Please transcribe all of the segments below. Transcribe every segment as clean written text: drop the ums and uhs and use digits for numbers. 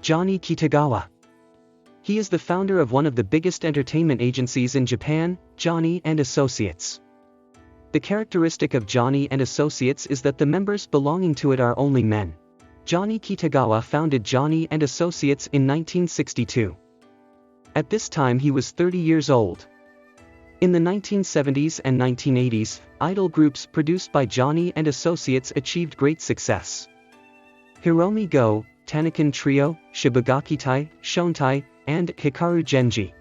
Johnny Kitagawa. He is the founder of one of the biggest entertainment agencies in Japan, Johnny and Associates. The characteristic of Johnny and Associates is that the members belonging to it are only men. Johnny Kitagawa founded Johnny and Associates in 1962. At this time he was 30 years old. In the 1970s and 1980s, idol groups produced by Johnny and Associates achieved great success. Hiromi Go, Tanakan Trio, Shibugakitai, Shontai, and Hikaru Genji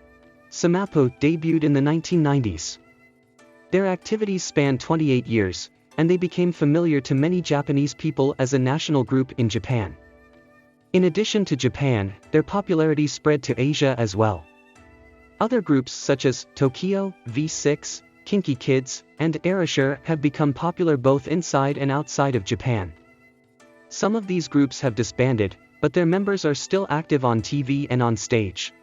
Samapo debuted in the 1990s. Their activities spanned 28 years, and they became familiar to many Japanese people as a national group in Japan. In addition to Japan, their popularity spread to Asia as well. Other groups such as Tokyo, V6, Kinky Kids, and Erasure have become popular both inside and outside of Japan. Some of these groups have disbanded, but their members are still active on TV and on stage.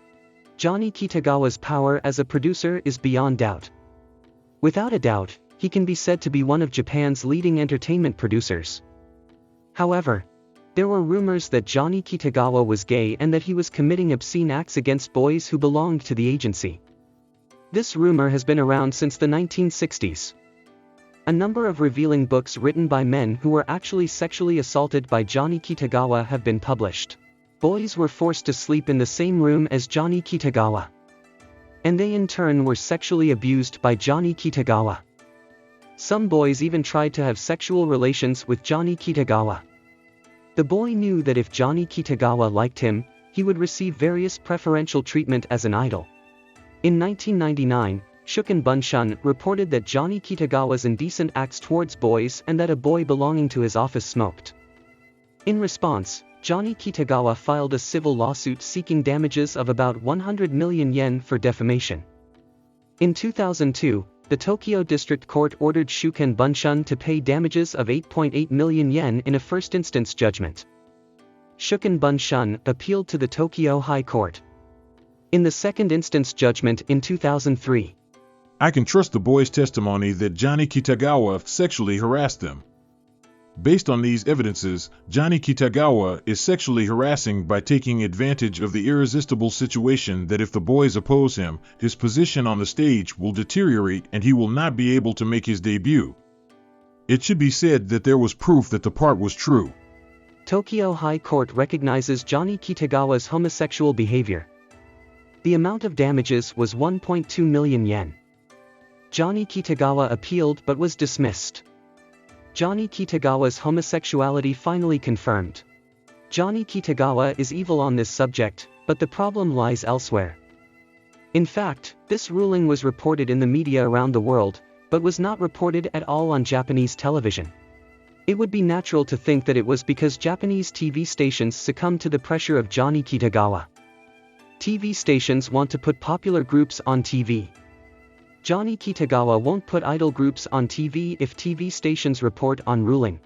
Johnny Kitagawa's power as a producer is beyond doubt. Without a doubt, he can be said to be one of Japan's leading entertainment producers. However, there were rumors that Johnny Kitagawa was gay and that he was committing obscene acts against boys who belonged to the agency. This rumor has been around since the 1960s. A number of revealing books written by men who were actually sexually assaulted by Johnny Kitagawa have been published. Boys were forced to sleep in the same room as Johnny Kitagawa. And they in turn were sexually abused by Johnny Kitagawa. Some boys even tried to have sexual relations with Johnny Kitagawa. The boy knew that if Johnny Kitagawa liked him, he would receive various preferential treatment as an idol. In 1999, Shuken Bunshun reported that Johnny Kitagawa's indecent acts towards boys and that a boy belonging to his office smoked. In response, Johnny Kitagawa filed a civil lawsuit seeking damages of about 100 million yen for defamation. In 2002, the Tokyo District Court ordered Shuken Bunshun to pay damages of 8.8 million yen in a first-instance judgment. Shuken Bunshun appealed to the Tokyo High Court. In the second-instance judgment in 2003, I can trust the boy's testimony that Johnny Kitagawa sexually harassed them. Based on these evidences, Johnny Kitagawa is sexually harassing by taking advantage of the irresistible situation that if the boys oppose him, his position on the stage will deteriorate and he will not be able to make his debut. It should be said that there was proof that the part was true. Tokyo High Court recognizes Johnny Kitagawa's homosexual behavior. The amount of damages was 1.2 million yen. Johnny Kitagawa appealed but was dismissed. Johnny Kitagawa's homosexuality finally confirmed. Johnny Kitagawa is evil on this subject, but the problem lies elsewhere. In fact, this ruling was reported in the media around the world, but was not reported at all on Japanese television. It would be natural to think that it was because Japanese TV stations succumbed to the pressure of Johnny Kitagawa. TV stations want to put popular groups on TV. Johnny Kitagawa won't put idol groups on TV if TV stations report on ruling.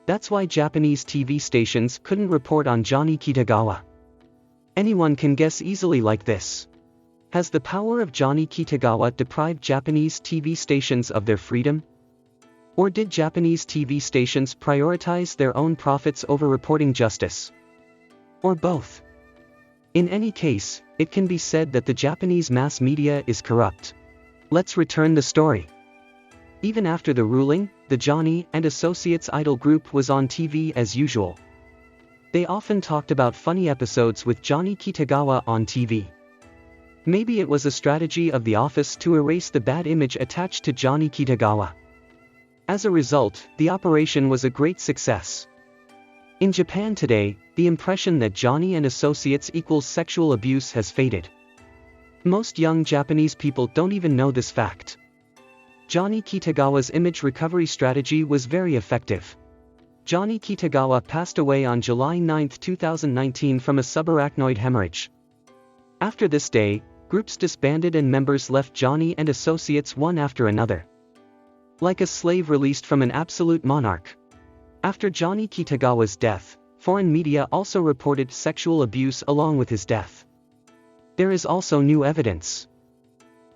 That's why Japanese TV stations couldn't report on Johnny Kitagawa. Anyone can guess easily like this. Has the power of Johnny Kitagawa deprived Japanese TV stations of their freedom? Or did Japanese TV stations prioritize their own profits over reporting justice? Or both? In any case, it can be said that the Japanese mass media is corrupt. Let's return the story. Even after the ruling, the Johnny and Associates idol group was on TV as usual. They often talked about funny episodes with Johnny Kitagawa on TV. Maybe it was a strategy of the office to erase the bad image attached to Johnny Kitagawa. As a result, the operation was a great success. In Japan today, the impression that Johnny and Associates equals sexual abuse has faded. Most young Japanese people don't even know this fact. Johnny Kitagawa's image recovery strategy was very effective. Johnny Kitagawa passed away on July 9, 2019 from a subarachnoid hemorrhage. After this day, groups disbanded and members left Johnny and Associates one after another. Like a slave released from an absolute monarch. After Johnny Kitagawa's death, foreign media also reported sexual abuse along with his death. There is also new evidence.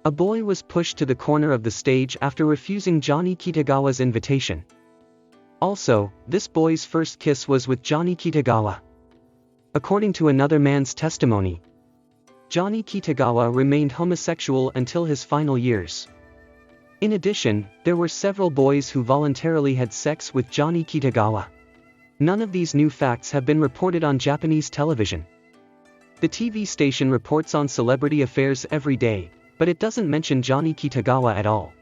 A boy was pushed to the corner of the stage after refusing Johnny Kitagawa's invitation. Also, this boy's first kiss was with Johnny Kitagawa. According to another man's testimony, Johnny Kitagawa remained homosexual until his final years. In addition, there were several boys who voluntarily had sex with Johnny Kitagawa. None of these new facts have been reported on Japanese television. The TV station reports on celebrity affairs every day, but it doesn't mention Johnny Kitagawa at all.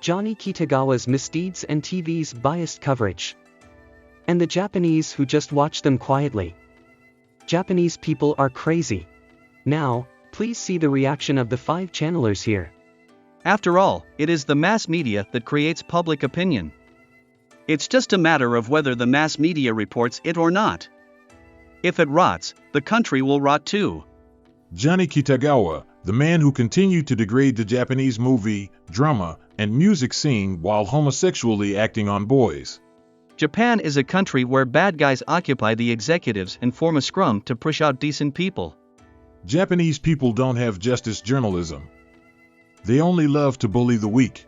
Johnny Kitagawa's misdeeds and TV's biased coverage. And the Japanese who just watch them quietly. Japanese people are crazy. Now, please see the reaction of the 5 channelers here. After all, it is the mass media that creates public opinion. It's just a matter of whether the mass media reports it or not. If it rots, the country will rot too. Johnny Kitagawa, the man who continued to degrade the Japanese movie, drama, and music scene while homosexually acting on boys. Japan is a country where bad guys occupy the executives and form a scrum to push out decent people. Japanese people don't have justice journalism. They only love to bully the weak.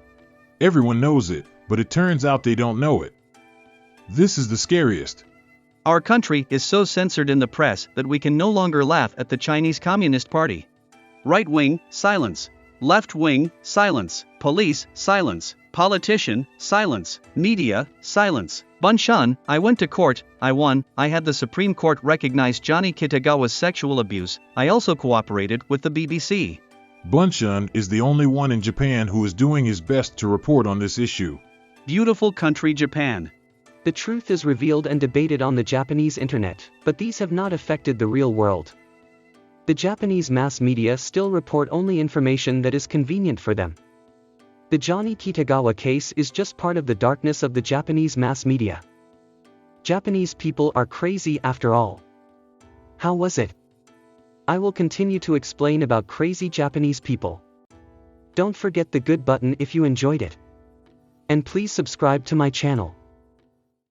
Everyone knows it, but it turns out they don't know it. This is the scariest. Our country is so censored in the press that we can no longer laugh at the Chinese Communist Party. Right wing, silence. Left wing, silence. Police, silence. Politician, silence. Media, silence. Bunshan, I went to court, I won, I had the Supreme Court recognize Johnny Kitagawa's sexual abuse, I also cooperated with the BBC. Bunshan is the only one in Japan who is doing his best to report on this issue. Beautiful country Japan. The truth is revealed and debated on the Japanese internet, but these have not affected the real world. The Japanese mass media still report only information that is convenient for them. The Johnny Kitagawa case is just part of the darkness of the Japanese mass media. Japanese people are crazy after all. How was it? I will continue to explain about crazy Japanese people. Don't forget the good button if you enjoyed it. And please subscribe to my channel.